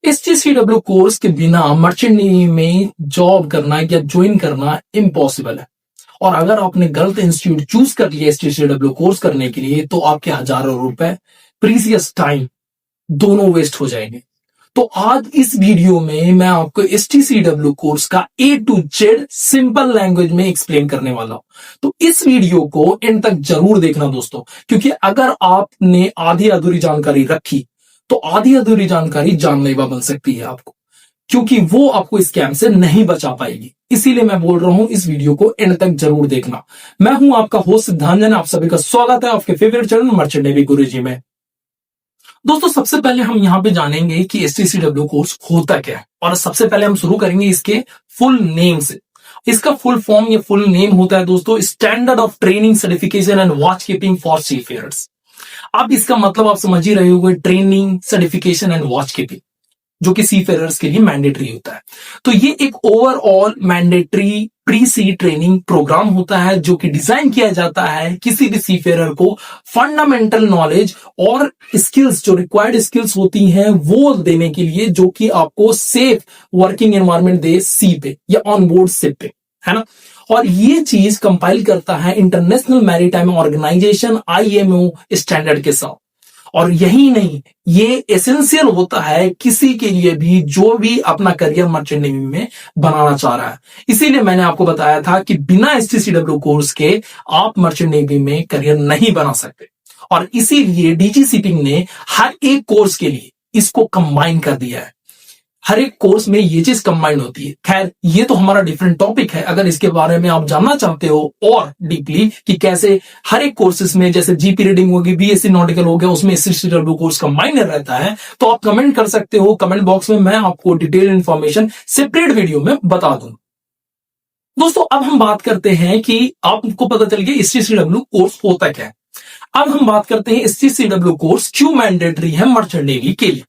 एसटीसीडब्ल्यू course के बिना merchant navy में जॉब करना या ज्वाइन करना इम्पॉसिबल है। और अगर आपने गलत इंस्टीट्यूट चूज कर लिया एसटीसीडब्ल्यू कोर्स करने के लिए तो आपके हजारों रुपए, प्रीसियस टाइम दोनों वेस्ट हो जाएंगे। तो आज इस वीडियो में मैं आपको एसटीसीडब्ल्यू कोर्स का ए टू जेड सिंपल लैंग्वेज में एक्सप्लेन करने वाला हूं। तो इस वीडियो को एंड तक जरूर देखना दोस्तों, क्योंकि अगर आपने आधी अधूरी जानकारी रखी तो आधी अधूरी जानकारी जानलेवा बन सकती है आपको, क्योंकि वो आपको स्कैम से नहीं बचा पाएगी। इसीलिए मैं बोल रहा हूं इस वीडियो को एंड तक जरूर देखना। मैं हूं आपका होस्ट सिद्धांत, आप सभी का स्वागत है आपके फेवरेट चैनल मर्चेंट नेवी गुरुजी में। दोस्तों सबसे पहले हम यहाँ पे जानेंगे कि एसटीसीडब्ल्यू कोर्स होता क्या है, और सबसे पहले हम शुरू करेंगे इसके फुल नेम से। इसका फुल फॉर्म या फुल नेम होता है दोस्तों standard of training certification and watch keeping for seafarers. अब इसका मतलब आप समझ ही रहे होंगे, training certification and watch keeping, जो कि सीफेयरर्स के लिए मैंडेटरी होता है। तो ये एक ओवरऑल मैंडेटरी प्री सी ट्रेनिंग प्रोग्राम होता है जो कि डिजाइन किया जाता है किसी भी सीफेयरर को फंडामेंटल नॉलेज और स्किल्स, जो रिक्वायर्ड स्किल्स होती हैं वो देने के लिए, जो कि आपको सेफ वर्किंग एनवायरनमेंट दे सी पे या ऑन बोर्ड शिप पे, है ना। और ये चीज कंपाइल करता है International Maritime Organization IMO standard के साथ। और यही नहीं, ये एसेंशियल होता है किसी के लिए भी जो भी अपना करियर मर्चेंट नेवी में बनाना चाह रहा है। इसीलिए मैंने आपको बताया था कि बिना एसटीसीडब्ल्यू कोर्स के आप मर्चेंट नेवी में करियर नहीं बना सकते। और इसीलिए डीजी शिपिंग ने हर एक कोर्स के लिए इसको कंबाइन कर दिया है। हर एक कोर्स में ये चीज कंबाइंड होती है। खैर, ये तो हमारा डिफरेंट टॉपिक है। अगर इसके बारे में आप जानना चाहते हो और डीपली कि कैसे हर एक कोर्सेज में, जैसे जीपी रीडिंग होगी, बीएससी नॉटिकल हो गया, उसमें एसटीसीडब्ल्यू कोर्स कंबाइंड रहता है, तो आप कमेंट कर सकते हो कमेंट बॉक्स में। मैं आपको डिटेल इंफॉर्मेशन सेपरेट वीडियो में बता दूंगा। दोस्तों अब हम बात करते हैं कि आपको पता चल गया एसटीसीडब्ल्यू कोर्स होता क्या है। अब हम बात करते हैं एसटीसीडब्ल्यू कोर्स क्यों मैंडेटरी है मर्चेंट नेवी के लिए।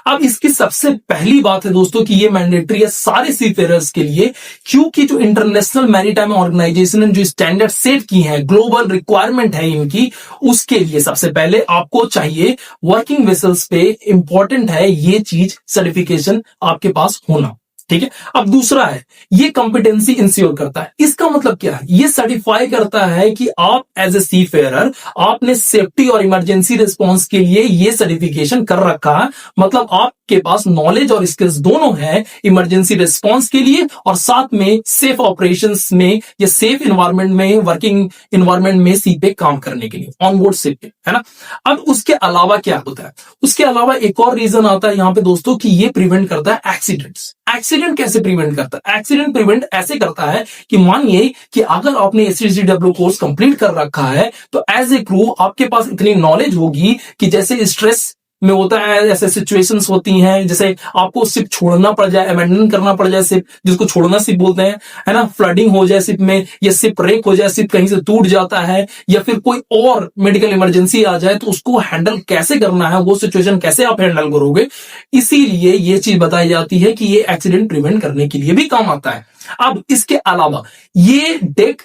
अब इसकी सबसे पहली बात है दोस्तों कि ये मैंडेटरी है सारे सीफेयरर्स के लिए, क्योंकि जो इंटरनेशनल मैरीटाइम ऑर्गेनाइजेशन ने जो स्टैंडर्ड सेट की है, ग्लोबल रिक्वायरमेंट है इनकी, उसके लिए सबसे पहले आपको चाहिए वर्किंग वेसल्स पे इंपॉर्टेंट है ये चीज सर्टिफिकेशन आपके पास होना। ठीक है। अब दूसरा है ये कॉम्पिटेंसी इंश्योर करता है। इसका मतलब क्या है, ये सर्टिफाई करता है कि आप एज ए सीफेयरर आपने सेफ्टी और इमरजेंसी रिस्पांस के लिए ये सर्टिफिकेशन कर रखा है। मतलब आपके पास नॉलेज और स्किल्स दोनों है इमरजेंसी रिस्पांस के लिए और साथ में सेफ ऑपरेशंस में या सेफ इन्वायरमेंट में, वर्किंग इन्वायरमेंट में सी पे काम करने के लिए, ऑन बोर्ड शिप पे, है ना। अब उसके अलावा क्या होता है, उसके अलावा एक और रीजन आता है यहां पे दोस्तों कि ये प्रिवेंट करता है एक्सीडेंट्स। एक्सीडेंट कैसे प्रिवेंट करता है? एक्सीडेंट प्रिवेंट ऐसे करता है कि मानिए कि अगर आपने एसटीसीडब्ल्यू कोर्स कंप्लीट कर रखा है तो एज ए क्रू आपके पास इतनी नॉलेज होगी कि जैसे स्ट्रेस में होता है, ऐसे सिचुएशंस होती हैं, जैसे आपको शिप छोड़ना पड़ जाए, अबैंडन करना पड़ जाए शिप, जिसको छोड़ना शिप बोलते हैं, है ना, फ्लडिंग हो जाए शिप में, या शिप रेक हो जाए, शिप कहीं से टूट जाता है, या फिर कोई और मेडिकल इमरजेंसी आ जाए, तो उसको हैंडल कैसे करना है, वो सिचुएशन कैसे आप हैंडल करोगे। इसीलिए ये चीज बताई जाती है कि ये एक्सीडेंट प्रिवेंट करने के लिए भी काम आता है। अब इसके अलावा ये डेक,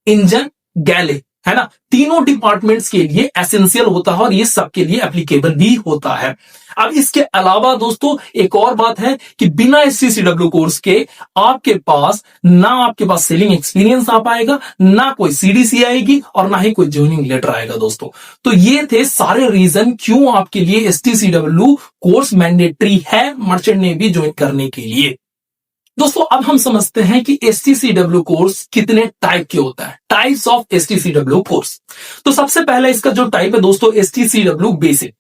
इंजन, गैले, है ना, तीनों डिपार्टमेंट्स के लिए एसेंशियल होता है और ये सबके लिए एप्लीकेबल भी होता है। अब इसके अलावा दोस्तों एक और बात है कि बिना एसटीसीडब्ल्यू कोर्स के आपके पास सेलिंग एक्सपीरियंस आ पाएगा, ना कोई सीडीसी आएगी और ना ही कोई ज्वाइनिंग लेटर आएगा दोस्तों। तो ये थे सारे रीजन क्यों आपके लिए एसटीसीडब्ल्यू कोर्स मैंडेटरी है मर्चेंट नेवी ज्वाइन करने के लिए। दोस्तों अब हम समझते हैं कि एसटीसीडब्ल्यू कोर्स कितने टाइप के होता है, टाइप्स ऑफ एसटीसीडब्ल्यू कोर्स। तो सबसे पहला इसका जो टाइप है दोस्तों एसटीसीडब्ल्यू बेसिक,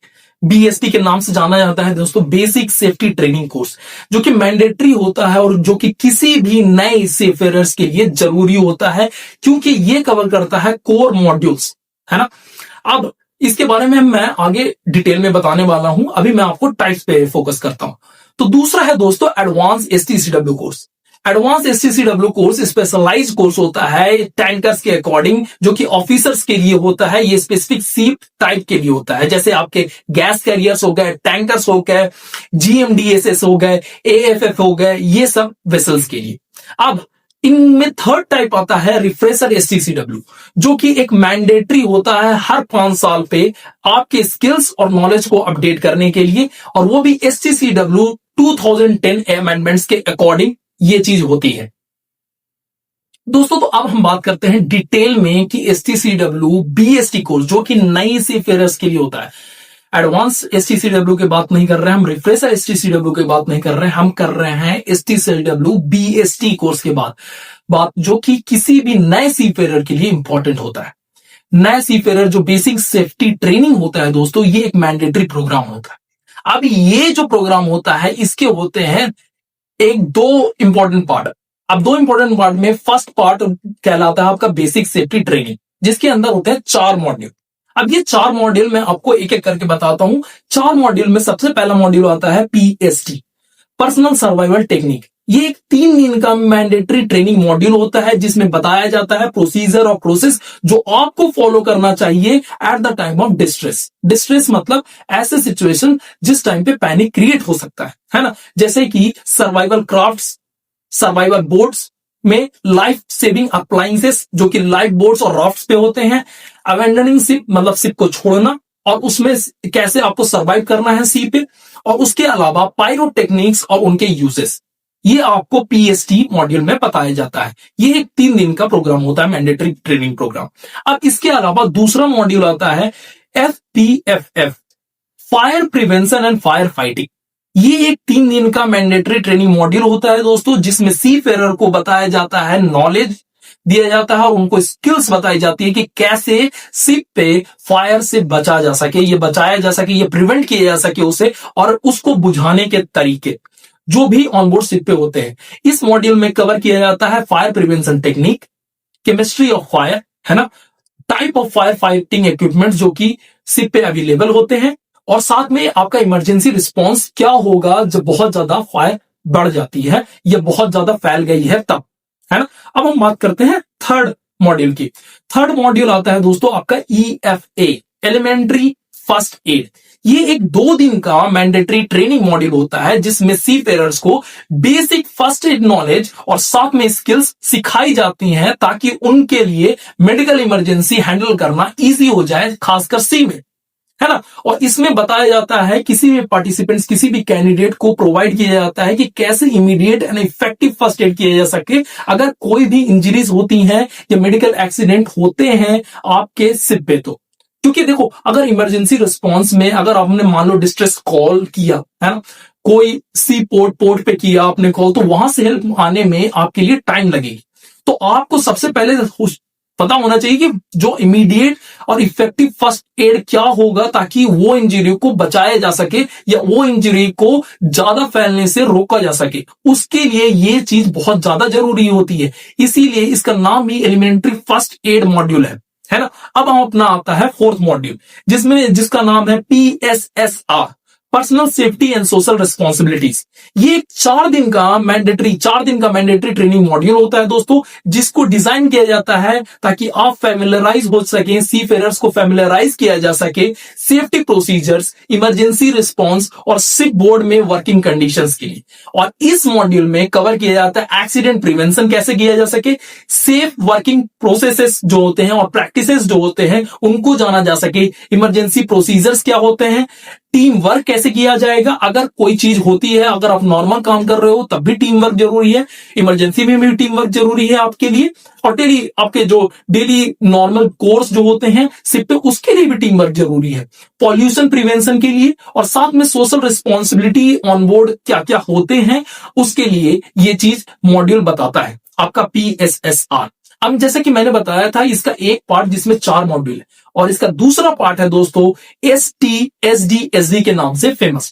BST के नाम से जाना जाता है दोस्तों, बेसिक सेफ्टी ट्रेनिंग कोर्स, जो कि मैंडेटरी होता है और जो कि किसी भी नए सीफेयरर्स के लिए जरूरी होता है, क्योंकि ये कवर करता है कोर मॉड्यूल्स, है ना। अब इसके बारे में मैं आगे डिटेल में बताने वाला हूं, अभी मैं आपको टाइप्स पे फोकस करता हूं। तो दूसरा है दोस्तों advance STCW course. Advance STCW course specialized course होता है टैंकर्स के अकॉर्डिंग, जो कि ऑफिसर्स के लिए होता है। ये स्पेसिफिक शिप टाइप के लिए होता है, जैसे आपके गैस कैरियर्स हो गए, टैंकर्स हो गए, GMDSS हो गए, AFF हो गए, ये सब वेसल्स के लिए। अब इनमें थर्ड टाइप आता है रिफ्रेशर एसटीसीडब्ल्यू, जो कि एक मैंडेटरी होता है हर 5 साल पे आपके स्किल्स और नॉलेज को अपडेट करने के लिए, और वो भी एसटीसीडब्ल्यू 2010 अमेंडमेंट्स के अकॉर्डिंग ये चीज होती है दोस्तों। तो अब हम बात करते हैं डिटेल में कि STCW BST कोर्स जो कि नई सीफेयरर्स के लिए होता है। एडवांस STCW की बात नहीं कर रहे हैं हम, रिफ्रेशर STCW की बात नहीं कर रहे हैं हम, कर रहे हैं STCW BST कोर्स के बात जो कि किसी भी नए सीफेयर के लिए इंपॉर्टेंट होता है। नए सीफेयर जो बेसिक सेफ्टी ट्रेनिंग होता है दोस्तों, ये एक मैंडेटरी प्रोग्राम होता है। अब ये जो प्रोग्राम होता है इसके होते हैं दो इंपॉर्टेंट पार्ट। अब दो इंपॉर्टेंट पार्ट में फर्स्ट पार्ट कहलाता है आपका बेसिक सेफ्टी ट्रेनिंग, जिसके अंदर होते हैं 4 मॉड्यूल। अब ये 4 मॉड्यूल मैं आपको एक एक करके बताता हूं। 4 मॉड्यूल में सबसे पहला मॉड्यूल आता है PST, पर्सनल सर्वाइवल टेक्निक। ये एक 3 दिन का मैंडेटरी ट्रेनिंग मॉड्यूल होता है जिसमें बताया जाता है प्रोसीजर और प्रोसेस जो आपको फॉलो करना चाहिए at the time of distress मतलब ऐसे सिचुएशन जिस टाइम पे पैनिक क्रिएट हो सकता है ना। जैसे कि सर्वाइवल क्राफ्ट्स, सर्वाइवल बोट्स में लाइफ सेविंग अप्लायंसेस जो कि लाइफ बोट्स और राफ्ट्स पे होते हैं, अबैंडनिंग शिप मतलब शिप को छोड़ना और उसमें कैसे आपको सर्वाइव करना है सी पे, और उसके अलावा पायरो टेक्निक्स और उनके यूजेस, ये आपको PST मॉड्यूल में बताया जाता है। ये एक 3 दिन का प्रोग्राम होता है, मैंडेटरी ट्रेनिंग प्रोग्राम। अब इसके अलावा दूसरा मॉड्यूल आता है FPFF, fire prevention and fire fighting. ये एक 3 दिन का मैंडेटरी ट्रेनिंग मॉड्यूल होता है दोस्तों, जिसमें सीफेरर को बताया जाता है, नॉलेज दिया जाता है और उनको स्किल्स बताई जाती है कि कैसे शिप पे फायर से बचा जा सके, ये बचाया जा सके, ये प्रिवेंट किया जा सके उसे, और उसको बुझाने के तरीके जो भी ऑनबोर्ड शिप पे होते हैं। इस मॉड्यूल में कवर किया जाता है fire prevention technique, chemistry of fire, है ना, type of fire fighting equipment जो कि शिप पे अवेलेबल होते हैं, और साथ में आपका इमरजेंसी रिस्पॉन्स क्या होगा जब बहुत ज्यादा फायर बढ़ जाती है या बहुत ज्यादा फैल गई है तब, है ना। अब हम बात करते हैं थर्ड मॉड्यूल की। थर्ड मॉड्यूल आता है दोस्तों आपका EFA, एलिमेंट्री फर्स्ट एड। ये एक 2 दिन का मैंडेटरी ट्रेनिंग मॉड्यूल होता है जिसमें सीफेयरर्स को बेसिक फर्स्ट एड नॉलेज और साथ में स्किल्स सिखाई जाती हैं ताकि उनके लिए मेडिकल इमरजेंसी हैंडल करना इजी हो जाए, खासकर सी में, है ना। और इसमें बताया जाता है किसी भी पार्टिसिपेंट्स, किसी भी कैंडिडेट को प्रोवाइड किया जाता है कि कैसे immediate and effective first aid किया जा सके अगर कोई भी इंजरीज होती हैं या मेडिकल एक्सीडेंट होते हैं आपके शिप पे। तो क्योंकि देखो, अगर इमरजेंसी रिस्पांस में अगर आपने मान लो डिस्ट्रेस कॉल किया, है ना, कोई सी पोर्ट पे किया आपने कॉल, तो वहां से हेल्प आने में आपके लिए टाइम लगेगी। तो आपको सबसे पहले पता होना चाहिए कि जो इमीडिएट और इफेक्टिव फर्स्ट एड क्या होगा ताकि वो इंजरी को बचाया जा सके या वो इंजरी को ज्यादा फैलने से रोका जा सके। उसके लिए ये चीज बहुत ज्यादा जरूरी होती है, इसीलिए इसका नाम ही एलिमेंट्री फर्स्ट एड मॉड्यूल है ना। अब हम अपना आता है 4th मॉड्यूल जिसका नाम है PSSR, personal safety and social responsibilities. ये 4 दिन का मैंडेटरी ट्रेनिंग मॉड्यूल होता है दोस्तों, जिसको डिजाइन किया जाता है ताकि आप फैमिलियराइज हो सके, सीफेयरर्स को फैमिलियराइज किया जा सके सेफ्टी प्रोसीजर्स, इमरजेंसी रिस्पॉन्स और शिप बोर्ड में वर्किंग कंडीशंस के लिए। और इस मॉड्यूल में कवर किया जाता है एक्सीडेंट प्रिवेंशन कैसे किया जा सके, सेफ वर्किंग प्रोसेसेस जो होते हैं और प्रैक्टिसेस जो होते हैं उनको जाना जा सके, इमरजेंसी प्रोसीजर्स क्या होते हैं, टीम वर्क कैसे किया जाएगा अगर कोई चीज होती है, अगर आप नॉर्मल काम कर रहे हो तब भी टीम वर्क जरूरी है, इमरजेंसी में भी टीम वर्क जरूरी है आपके लिए, और डेली आपके जो डेली नॉर्मल कोर्स जो होते हैं शिप पे उसके लिए भी टीम वर्क जरूरी है, पॉल्यूशन प्रिवेंशन के लिए, और साथ में सोशल रिस्पॉन्सिबिलिटी ऑन बोर्ड क्या क्या होते हैं उसके लिए ये चीज मॉड्यूल बताता है आपका PSSR। अब जैसे कि मैंने बताया था इसका एक पार्ट जिसमें 4 मॉड्यूल है और इसका दूसरा पार्ट है दोस्तों STSD के नाम से फेमस,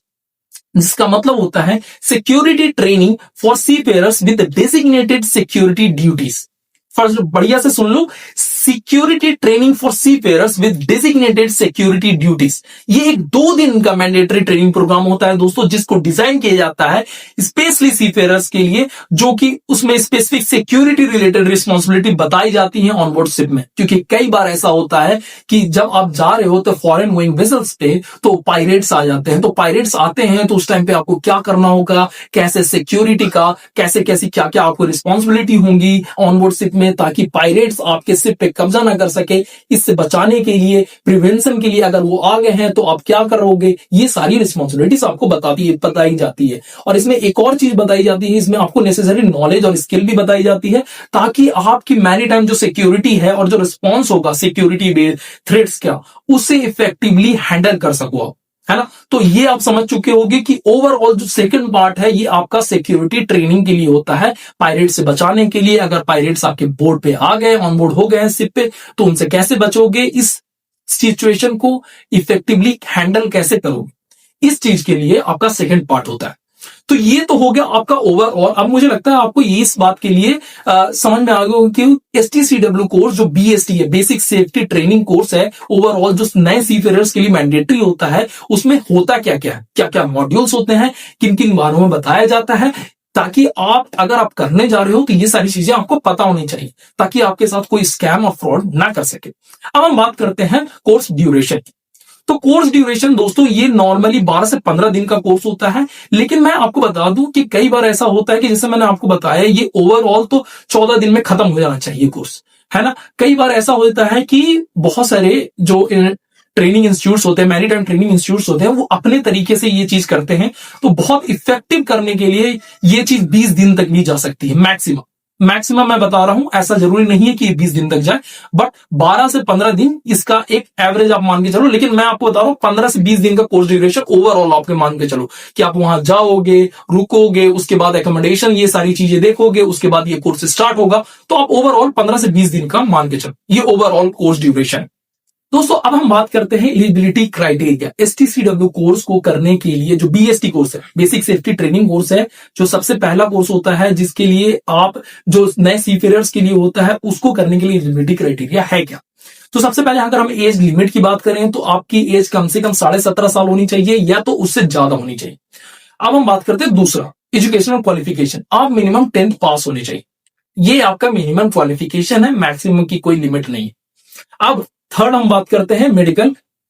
जिसका मतलब होता है security training for seafarers with designated security duties. First बढ़िया से सुन लो, security training for seafarers with designated security duties. ये एक 2 दिन का मैंडेटरी ट्रेनिंग प्रोग्राम होता है दोस्तों, जिसको डिजाइन किया जाता है स्पेशली सीफेयरर्स के लिए, जो कि उसमें स्पेसिफिक सिक्योरिटी रिलेटेड रिस्पॉन्सिबिलिटी बताई जाती है ऑनबोर्ड शिप में। क्योंकि कई बार ऐसा होता है कि जब आप जा रहे हो तो फॉरेन गोइंग वेसल्स पे तो पायरेट्स आ जाते हैं, तो पायरेट्स आते हैं तो उस टाइम पे आपको क्या करना होगा, कैसे सिक्योरिटी का कैसे क्या क्या आपको रिस्पॉन्सिबिलिटी होंगी ऑनबोर्ड शिप में, ताकि पायरेट्स आपके शिप पे कब्जा ना कर सके, इससे बचाने के लिए, प्रिवेंशन के लिए अगर वो आ गए हैं तो आप क्या करोगे, ये सारी रिस्पॉन्सिबिलिटीज आपको बताई जाती है। और इसमें एक और चीज बताई जाती है, इसमें आपको नेसेसरी नॉलेज और स्किल भी बताई जाती है, ताकि आपकी मैरीटाइम जो सिक्योरिटी है और जो रिस्पॉन्स होगा सिक्योरिटी बेस्ड थ्रेट्स का, उसे इफेक्टिवली हैंडल कर सको आप, है ना। तो ये आप समझ चुके होंगे कि ओवरऑल जो सेकंड पार्ट है ये आपका सिक्योरिटी ट्रेनिंग के लिए होता है, पायरेट से बचाने के लिए। अगर पायरेट्स आपके बोर्ड पे आ गए, ऑन बोर्ड हो गए हैं शिप पे, तो उनसे कैसे बचोगे, इस सिचुएशन को इफेक्टिवली हैंडल कैसे करोगे, इस चीज के लिए आपका सेकंड पार्ट होता है। तो ये तो हो गया आपका ओवरऑल। अब मुझे लगता है आपको ये इस बात के लिए समझ में आ गया कि STCW कोर्स जो BST है, बेसिक सेफ्टी ट्रेनिंग कोर्स है, ओवरऑल जो नए सीफेयरर्स के लिए मैंडेटरी होता है, उसमें होता क्या क्या मॉड्यूल्स होते हैं, किन किन बारों में बताया जाता है, ताकि आप अगर आप करने जा रहे हो तो ये सारी चीजें आपको पता होनी चाहिए, ताकि आपके साथ कोई स्कैम और फ्रॉड ना कर सके। अब हम बात करते हैं कोर्स ड्यूरेशन की। तो कोर्स ड्यूरेशन दोस्तों ये नॉर्मली 12 से 15 दिन का कोर्स होता है, लेकिन मैं आपको बता दूं कि कई बार ऐसा होता है कि जैसे मैंने आपको बताया, ये ओवरऑल तो 14 दिन में खत्म हो जाना चाहिए कोर्स, है ना। कई बार ऐसा होता है कि बहुत सारे जो ट्रेनिंग इंस्टीट्यूट्स होते हैं, मैरीटाइम ट्रेनिंग इंस्टीट्यूट्स होते हैं, वो अपने तरीके से ये चीज करते हैं, तो बहुत इफेक्टिव करने के लिए ये चीज 20 दिन तक भी जा सकती है मैक्सिमम मैं बता रहा हूं, ऐसा जरूरी नहीं है कि 20 दिन तक जाए, बट 12 से 15 दिन इसका एक एवरेज आप मान के चलो। लेकिन मैं आपको बता रहा हूं 15 से 20 दिन का कोर्स ड्यूरेशन ओवरऑल आपके मान के चलो कि आप वहां जाओगे, रुकोगे, उसके बाद एकोमोडेशन, ये सारी चीजें देखोगे, उसके बाद ये कोर्स स्टार्ट होगा, तो आप ओवरऑल 15 से 20 दिन का मान के चलो, ये ओवरऑल कोर्स ड्यूरेशन। दोस्तों अब हम बात करते हैं एलिजिबिलिटी क्राइटेरिया। STCW कोर्स को करने के लिए जो BST कोर्स है, बेसिक सेफ्टी ट्रेनिंग कोर्स है, जो सबसे पहला कोर्स होता है, जिसके लिए आप जो नए सीफेयरर्स के लिए होता है, उसको करने के लिए एलिजिबिलिटी क्राइटेरिया है क्या। तो सबसे पहले अगर हम एज लिमिट की बात करें तो आपकी एज कम से कम 17.5 साल होनी चाहिए, या तो उससे ज्यादा होनी चाहिए। अब हम बात करते हैं दूसरा, एजुकेशनल क्वालिफिकेशन। आप मिनिमम 10th पास होनी चाहिए, ये आपका मिनिमम क्वालिफिकेशन है, मैक्सिमम की कोई लिमिट नहीं है। अब थर्ड हम बात करते हैं मेडिकल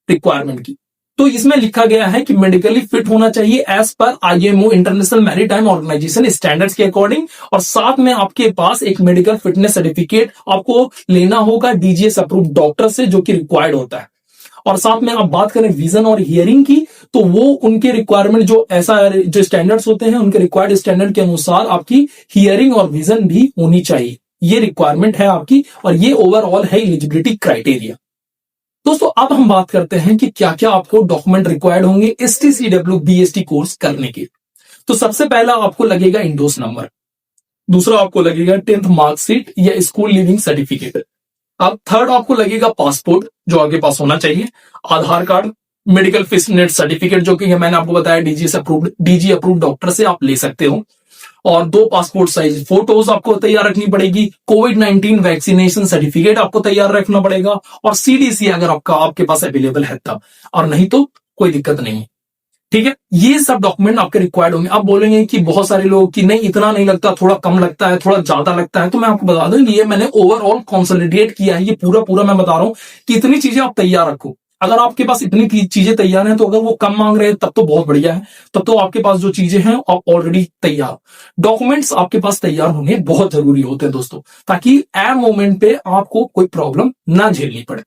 रिक्वायरमेंट की। तो इसमें लिखा गया है कि मेडिकली फिट होना चाहिए एज पर IMO International Maritime Organization standards के अकॉर्डिंग, और साथ में आपके पास एक मेडिकल फिटनेस सर्टिफिकेट आपको लेना होगा DGS अप्रूव्ड डॉक्टर से, जो कि रिक्वायर्ड होता है। और साथ में आप बात करें विजन और हियरिंग की, तो वो उनके रिक्वायरमेंट जो जो स्टैंडर्ड्स होते हैं, उनके रिक्वायर्ड स्टैंडर्ड के अनुसार आपकी हियरिंग और विजन भी होनी चाहिए, ये रिक्वायरमेंट है आपकी, और ये ओवरऑल है एलिजिबिलिटी क्राइटेरिया। दोस्तों अब हम बात करते हैं कि क्या क्या आपको डॉक्यूमेंट रिक्वायर्ड होंगे STCW BST कोर्स करने के। तो सबसे पहला आपको लगेगा इंडोस नंबर, दूसरा आपको लगेगा 10th मार्कशीट या स्कूल लिविंग सर्टिफिकेट, अब थर्ड आपको लगेगा पासपोर्ट जो आपके पास होना चाहिए, आधार कार्ड, मेडिकल फिटनेस सर्टिफिकेट जो कि मैंने आपको बताया DG अप्रूव्ड डॉक्टर से आप ले सकते हो, और 2 पासपोर्ट साइज फोटोज आपको तैयार रखनी पड़ेगी, कोविड-19 वैक्सीनेशन सर्टिफिकेट आपको तैयार रखना पड़ेगा, और CDC अगर आपके पास अवेलेबल है तब, और नहीं तो कोई दिक्कत नहीं है, ठीक है। ये सब डॉक्यूमेंट आपके रिक्वायर्ड होंगे। आप बोलेंगे कि बहुत सारे लोग कि नहीं इतना नहीं लगता, थोड़ा कम लगता है, थोड़ा ज्यादा लगता है, तो मैं आपको बता दूं कि ये मैंने ओवरऑल कंसोलिडेट किया है, ये पूरा मैं बता रहा हूं कि इतनी चीजें आप तैयार रखो। अगर आपके पास इतनी चीजें तैयार हैं, तो अगर वो कम मांग रहे हैं तब तो बहुत बढ़िया है, तब तो आपके पास जो चीजें हैं आप ऑलरेडी तैयार, डॉक्यूमेंट्स आपके पास तैयार होने बहुत जरूरी होते हैं दोस्तों, ताकि ए मोमेंट पे आपको कोई प्रॉब्लम ना झेलनी पड़े।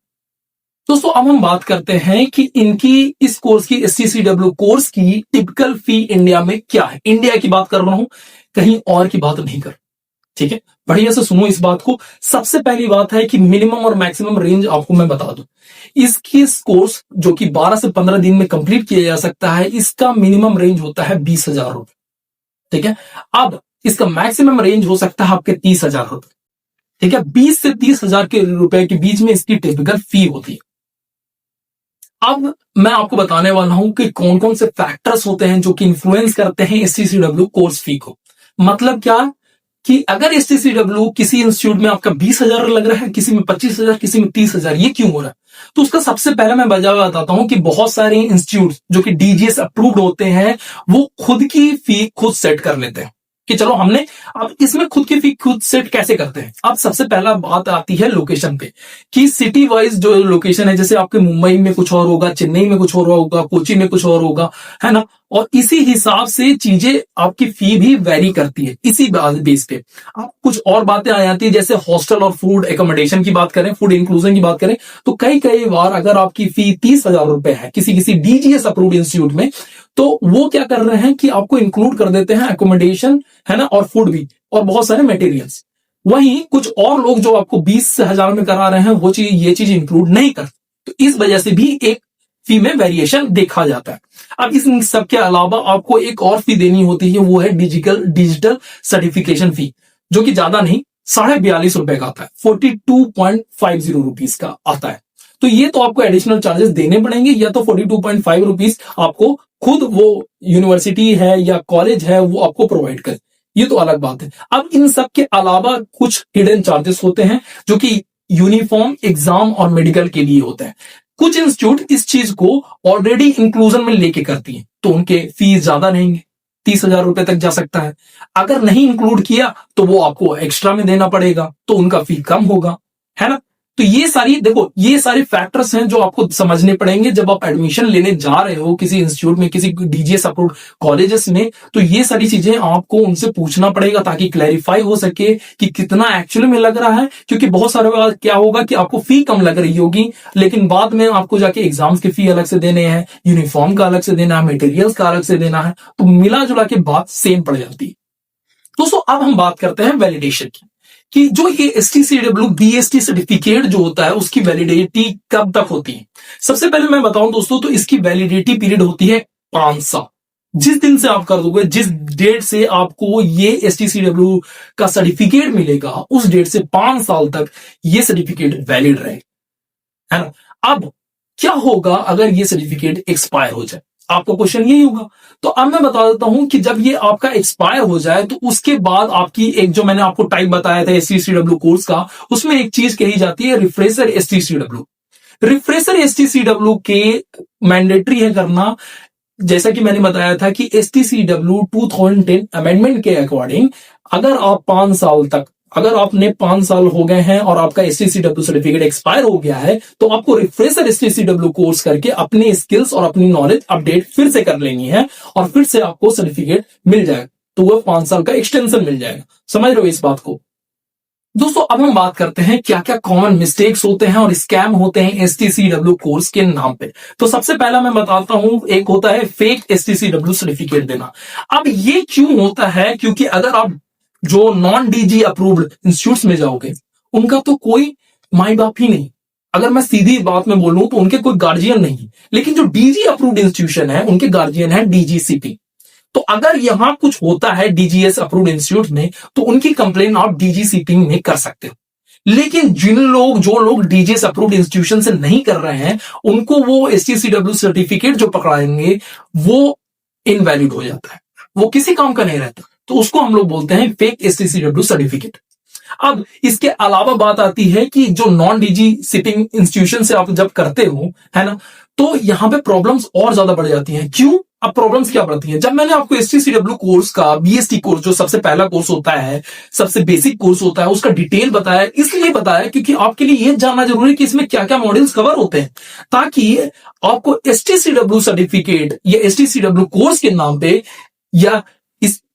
दोस्तों अब हम बात करते हैं कि इनकी इस कोर्स की STCW कोर्स की टिपिकल फी इंडिया में क्या है। इंडिया की बात कर रहा हूं, कहीं और की बात नहीं कर, ठीक है। बढ़िया से सुनो इस बात को। सबसे पहली बात है कि मिनिमम और मैक्सिमम रेंज आपको मैं बता दूं, इसकी कोर्स जो कि 12 से 15 दिन में कंप्लीट किया जा सकता है, इसका मिनिमम रेंज होता है 20,000 रुपए, ठीक है। अब इसका मैक्सिमम रेंज हो सकता है आपके 30,000 रुपए, ठीक है। 20 से 30,000 के रुपए के बीच में इसकी टिपिकल फी होती है। अब मैं आपको बताने वाला हूं कि कौन कौन से फैक्टर्स होते हैं जो कि इन्फ्लुएंस करते हैं STCW कोर्स फी को। मतलब क्या कि अगर STCW किसी इंस्टीट्यूट में आपका 20,000 लग रहा है, किसी में 25,000, किसी में 30,000, ये क्यों हो रहा है, तो उसका सबसे पहले मैं वजह बताता हूं कि बहुत सारे इंस्टीट्यूट जो कि DGS अप्रूव्ड होते हैं, वो खुद की फी खुद सेट कर लेते हैं कि चलो हमने, अब इसमें खुद की फी खुद सेट कैसे करते हैं। अब सबसे पहला बात आती है लोकेशन पे, कि सिटी वाइज जो लोकेशन है, जैसे आपके मुंबई में कुछ और होगा, चेन्नई में कुछ और होगा, कोची में कुछ और होगा, है ना, और इसी हिसाब से चीजें आपकी फी भी वेरी करती है इसी बेस पे। अब कुछ और बातें आ जाती है, जैसे हॉस्टल और फूड एकोमोडेशन की बात करें, फूड इंक्लूजन की बात करें, तो कई कई बार अगर आपकी फी 30,000 रुपए है किसी किसी डीजीएस अप्रूव्ड इंस्टीट्यूट में, तो वो क्या कर रहे हैं कि आपको इंक्लूड कर देते हैं एकोमोडेशन, है ना, और फूड भी, और बहुत सारे मटेरियल्स। वहीं कुछ और लोग जो आपको 20,000 में करा रहे हैं, वो चीज ये चीज इंक्लूड नहीं करते, तो इस वजह से भी एक फी में वेरिएशन देखा जाता है। अब इस सब के अलावा आपको एक और फी देनी होती है, वो है डिजिटल सर्टिफिकेशन फी, जो कि ज्यादा नहीं, 42.5 रुपए का आता है, 42.50 रुपीज का आता है। तो ये तो आपको एडिशनल चार्जेस देने पड़ेंगे, या तो 42.5 रुपीज आपको खुद वो यूनिवर्सिटी है या कॉलेज है वो आपको प्रोवाइड करे, ये तो अलग बात है। अब इन सब के अलावा कुछ हिडन चार्जेस होते हैं जो कि यूनिफॉर्म, एग्जाम और मेडिकल के लिए होते हैं। कुछ इंस्टीट्यूट इस चीज को ऑलरेडी इंक्लूजन में लेके करती है, तो उनके फीस ज्यादा रहेंगे, 30,000 रुपए तक जा सकता है। अगर नहीं इंक्लूड किया तो वो आपको एक्स्ट्रा में देना पड़ेगा, तो उनका फी कम होगा, है ना। तो ये सारी, देखो, ये सारे फैक्टर्स हैं जो आपको समझने पड़ेंगे जब आप एडमिशन लेने जा रहे हो किसी इंस्टीट्यूट में, किसी डीजीएस अप्रूव्ड कॉलेजेस में। तो ये सारी चीजें आपको उनसे पूछना पड़ेगा ताकि क्लैरिफाई हो सके कि कितना एक्चुअली में लग रहा है, क्योंकि बहुत सारे बार क्या होगा कि आपको फी कम लग रही होगी, लेकिन बाद में आपको जाके एग्जाम्स की फी अलग से देने हैं, यूनिफॉर्म का अलग से देना है, मटेरियल्स का अलग से देना है, तो मिला जुला के बात सेम पड़ जाती है। दोस्तों अब हम बात करते हैं वैलिडेशन की, कि जो ये STCW BST सर्टिफिकेट जो होता है उसकी वैलिडिटी कब तक होती है। सबसे पहले मैं बताऊं दोस्तों, तो इसकी वैलिडिटी पीरियड होती है 5 साल। जिस दिन से आप कर दोगे, जिस डेट से आपको ये STCW का सर्टिफिकेट मिलेगा, उस डेट से 5 साल तक ये सर्टिफिकेट वैलिड रहेगा, है ना। अब क्या होगा अगर ये सर्टिफिकेट एक्सपायर हो जाए, आपका क्वेश्चन यही होगा। तो अब मैं बता देता हूं कि जब ये आपका एक्सपायर हो जाए, तो उसके बाद आपकी एक, जो मैंने आपको टाइप बताया था STCW कोर्स का, उसमें एक चीज कही जाती है रिफ्रेशर STCW। रिफ्रेशर STCW के मैंडेटरी है करना, जैसा कि मैंने बताया था कि STCW 2010 अमेंडमेंट के अकॉर्डिंग, अगर आप 5 साल तक, अगर आपने 5 साल हो गए हैं और आपका STCW सर्टिफिकेट एक्सपायर हो गया है, तो आपको रिफ्रेशर STCW कोर्स करके अपनी स्किल्स और अपनी नॉलेज अपडेट फिर से कर लेनी है, और फिर से आपको सर्टिफिकेट मिल जाएगा, तो वह 5 साल का एक्सटेंशन मिल जाएगा। समझ रहे हो इस बात को। दोस्तों अब हम बात करते हैं क्या क्या कॉमन मिस्टेक्स होते हैं और स्कैम होते हैं STCW कोर्स के नाम पे। तो सबसे पहला मैं बताता हूं, एक होता है फेक STCW सर्टिफिकेट देना। अब ये क्यों होता है, क्योंकि अगर आप जो नॉन डीजी अप्रूव्ड इंस्टीट्यूट्स में जाओगे, उनका तो कोई माई बाप ही नहीं, अगर मैं सीधी बात में बोलूं तो उनके कोई गार्जियन नहीं, लेकिन जो डीजी अप्रूव्ड इंस्टीट्यूशन है उनके गार्जियन है DGCP। तो अगर यहां कुछ होता है डीजीएस अप्रूव्ड इंस्टीट्यूट में, तो उनकी कंप्लेन आप DGCP में कर सकते हो। लेकिन जो लोग डीजीएस अप्रूव्ड इंस्टीट्यूशन से नहीं कर रहे हैं, उनको वो STCW सर्टिफिकेट जो पकड़ाएंगे वो इनवैलिड हो जाता है, वो किसी काम का नहीं रहता, तो उसको हम लोग बोलते हैं फेक STCW सर्टिफिकेट। अब इसके अलावा बात आती है कि जो नॉन डीजी शिपिंग इंस्टीट्यूशन से आप जब करते हो, है ना, तो यहां पे प्रॉब्लम्स और ज्यादा बढ़ जाती हैं। क्यों? अब प्रॉब्लम्स क्या बढ़ती हैं, जब मैंने आपको STCW कोर्स का BST कोर्स, जो सबसे पहला कोर्स होता है, सबसे बेसिक कोर्स होता है, उसका डिटेल बताया, इसलिए बताया क्योंकि आपके लिए यह जानना जरूरी है कि इसमें क्या क्या मॉड्यूल्स कवर होते हैं, ताकि आपको STCW सर्टिफिकेट या STCW कोर्स के नाम पे या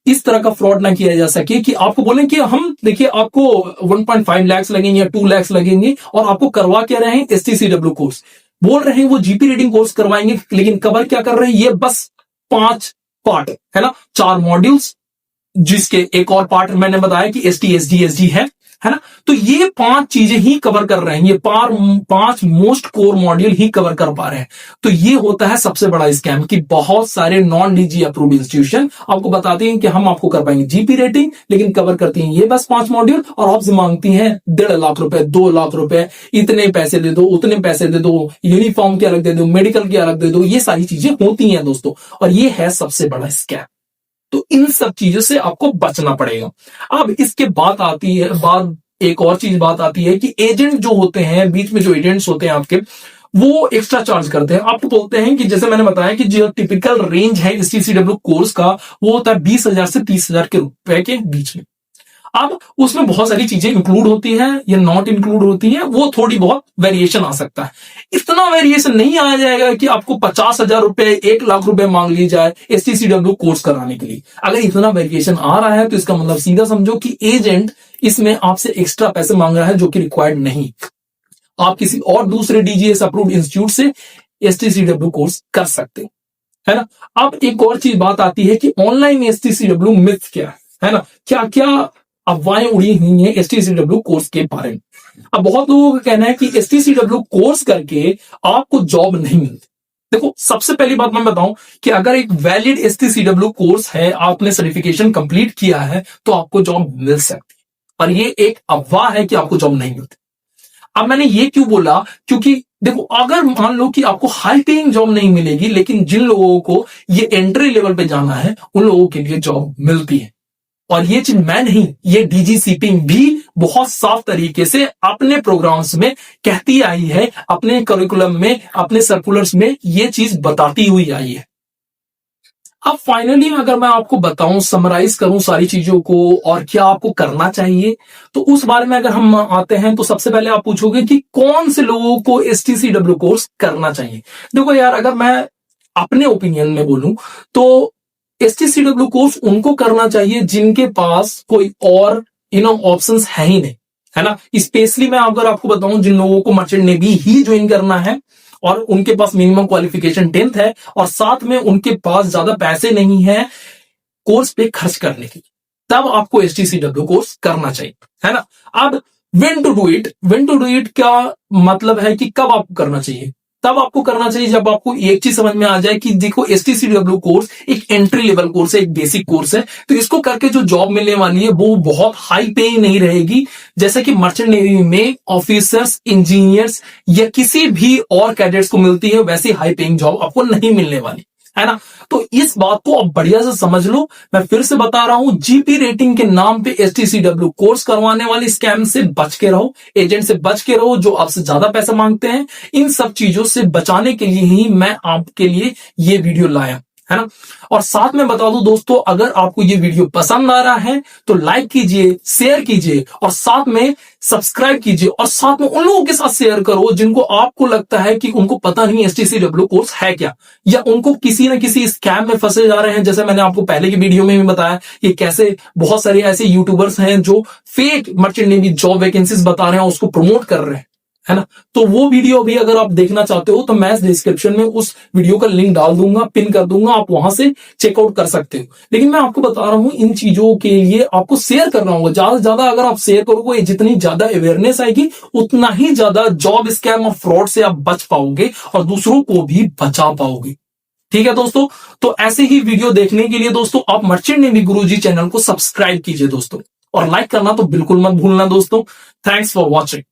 इस तरह का फ्रॉड ना किया जा सके कि आपको बोलें कि हम देखिए आपको 1.5 लाख लगेंगे या 2 लाख लगेंगे, और आपको करवा क्या रहे हैं STCW कोर्स, बोल रहे हैं वो GP रीडिंग कोर्स करवाएंगे, लेकिन कवर क्या कर रहे हैं, ये बस 5 पार्ट है ना, 4 मॉड्यूल्स, जिसके एक और पार्ट मैंने बताया कि ST/SD/SD है ना। तो ये 5 चीजें ही कवर कर रहे हैं, ये 5 मोस्ट कोर मॉड्यूल ही कवर कर पा रहे हैं। तो ये होता है सबसे बड़ा स्कैम कि बहुत सारे नॉन डीजी अप्रूव्ड इंस्टीट्यूशन आपको बताते हैं कि हम आपको कर पाएंगे GP रेटिंग, लेकिन कवर करती हैं ये बस 5 मॉड्यूल, और आपसे मांगती हैं 1.5 लाख रुपए, 2 लाख रुपए, इतने पैसे दे दो, उतने पैसे दे दो, यूनिफॉर्म के अलग दे दो, मेडिकल के अलग दे दो। ये सारी चीजें होती हैं दोस्तों, और ये है सबसे बड़ा स्कैम। तो इन सब चीजों से आपको बचना पड़ेगा। अब इसके बाद एक और चीज बात आती है कि एजेंट जो होते हैं, बीच में जो एजेंट्स होते हैं आपके, वो एक्स्ट्रा चार्ज करते हैं। आपको बोलते हैं कि जैसे मैंने बताया कि जो टिपिकल रेंज है STCW कोर्स का वो होता है 20,000 से 30,000 के रुपए के बीच में। अब उसमें बहुत सारी चीजें इंक्लूड होती हैं या नॉट इंक्लूड होती हैं, वो थोड़ी बहुत वेरिएशन आ सकता है। इतना वेरिएशन नहीं आ जाएगा कि आपको 50,000 रुपए 1,00,000 रुपए मांग ली जाए STCW कोर्स कराने के लिए। अगर इतना वेरिएशन आ रहा है तो इसका मतलब सीधा समझो कि एजेंट इसमें आपसे एक्स्ट्रा पैसे मांग रहा है, जो कि रिक्वायर्ड नहीं। आप किसी और दूसरे DGS अप्रूव्ड इंस्टीट्यूट से STCW कोर्स कर सकते हो, है ना। अब एक और चीज बात आती है कि ऑनलाइन STCW मिथ क्या है ना, क्या क्या अफवाहें उड़ी हुई हैं STCW कोर्स के बारे में। अब बहुत लोगों का कहना है कि STCW कोर्स करके आपको जॉब नहीं मिलती। देखो, सबसे पहली बात मैं बताऊं कि अगर एक वैलिड STCW कोर्स है, आपने सर्टिफिकेशन कंप्लीट किया है, तो आपको जॉब मिल सकती है। और ये एक अफवाह है कि आपको जॉब नहीं मिलती। अब मैंने ये क्यों बोला, क्योंकि देखो, अगर मान लो कि आपको हाई पेइंग जॉब नहीं मिलेगी, लेकिन जिन लोगों को ये एंट्री लेवल पे जाना है उन लोगों के लिए जॉब मिलती है। और ये चीज मैं नहीं, ये DGCP भी बहुत साफ तरीके से अपने प्रोग्राम्स में कहती आई है, अपने करिकुलम में, अपने सर्कुलर्स में ये चीज बताती हुई आई है। अब फाइनली अगर मैं आपको बताऊं, समराइज करूं सारी चीजों को और क्या आपको करना चाहिए, तो उस बारे में अगर हम आते हैं तो सबसे पहले आप पूछोगे कि कौन से लोगों को STCW कोर्स करना चाहिए। देखो यार, अगर मैं अपने ओपिनियन में बोलूं तो STCW कोर्स उनको करना चाहिए जिनके पास कोई और ऑप्शंस है ही नहीं, है ना। स्पेशली मैं अगर आपको बताऊं, जिन लोगों को मर्चेंट नेवी ही ज्वाइन करना है और उनके पास मिनिमम क्वालिफिकेशन 10th है और साथ में उनके पास ज्यादा पैसे नहीं है कोर्स पे खर्च करने के, तब आपको STCW कोर्स करना चाहिए, है ना। अब व्हेन टू डू इट क्या मतलब है कि कब आपको करना चाहिए। तब आपको करना चाहिए जब आपको एक चीज समझ में आ जाए कि देखो, STCW कोर्स एक एंट्री लेवल कोर्स है, एक बेसिक कोर्स है, तो इसको करके जो जॉब मिलने वाली है वो बहुत हाई पेइंग नहीं रहेगी, जैसे कि मर्चेंट नेवी में ऑफिसर्स, इंजीनियर्स या किसी भी और कैडेट्स को मिलती है, वैसी हाई पेइंग जॉब आपको नहीं मिलने वाली, है ना। तो इस बात को अब बढ़िया से समझ लो। मैं फिर से बता रहा हूं, GP रेटिंग के नाम पे STCW कोर्स करवाने वाली स्कैम से बच के रहो, एजेंट से बच के रहो जो आपसे ज्यादा पैसा मांगते हैं। इन सब चीजों से बचाने के लिए ही मैं आपके लिए ये वीडियो लाया, है ना। और साथ में बता दूं दोस्तों, अगर आपको ये वीडियो पसंद आ रहा है तो लाइक कीजिए, शेयर कीजिए और साथ में सब्सक्राइब कीजिए और साथ में उन लोगों के साथ शेयर करो जिनको आपको लगता है कि उनको पता नहीं STCW कोर्स है क्या, या उनको किसी न किसी स्कैम में फंसे जा रहे हैं। जैसे मैंने आपको पहले की वीडियो में भी बताया कि कैसे बहुत सारे ऐसे यूट्यूबर्स हैं जो fake merchant navy job vacancies बता रहे हैं, उसको प्रमोट कर रहे हैं, है ना। तो वो वीडियो भी अगर आप देखना चाहते हो तो मैं डिस्क्रिप्शन में उस वीडियो का लिंक डाल दूंगा, पिन कर दूंगा, आप वहां से चेकआउट कर सकते हो। लेकिन मैं आपको बता रहा हूं, इन चीजों के लिए आपको शेयर करना होगा ज्यादा से ज्यादा। अगर आप शेयर करोगे, जितनी ज्यादा अवेयरनेस आएगी उतना ही ज्यादा जॉब स्कैम और फ्रॉड से आप बच पाओगे और दूसरों को भी बचा पाओगे। ठीक है दोस्तों, तो ऐसे ही वीडियो देखने के लिए दोस्तों आप मर्चेंट नेवी गुरुजी चैनल को सब्सक्राइब कीजिए दोस्तों, और लाइक करना तो बिल्कुल मत भूलना दोस्तों। Thanks for watching.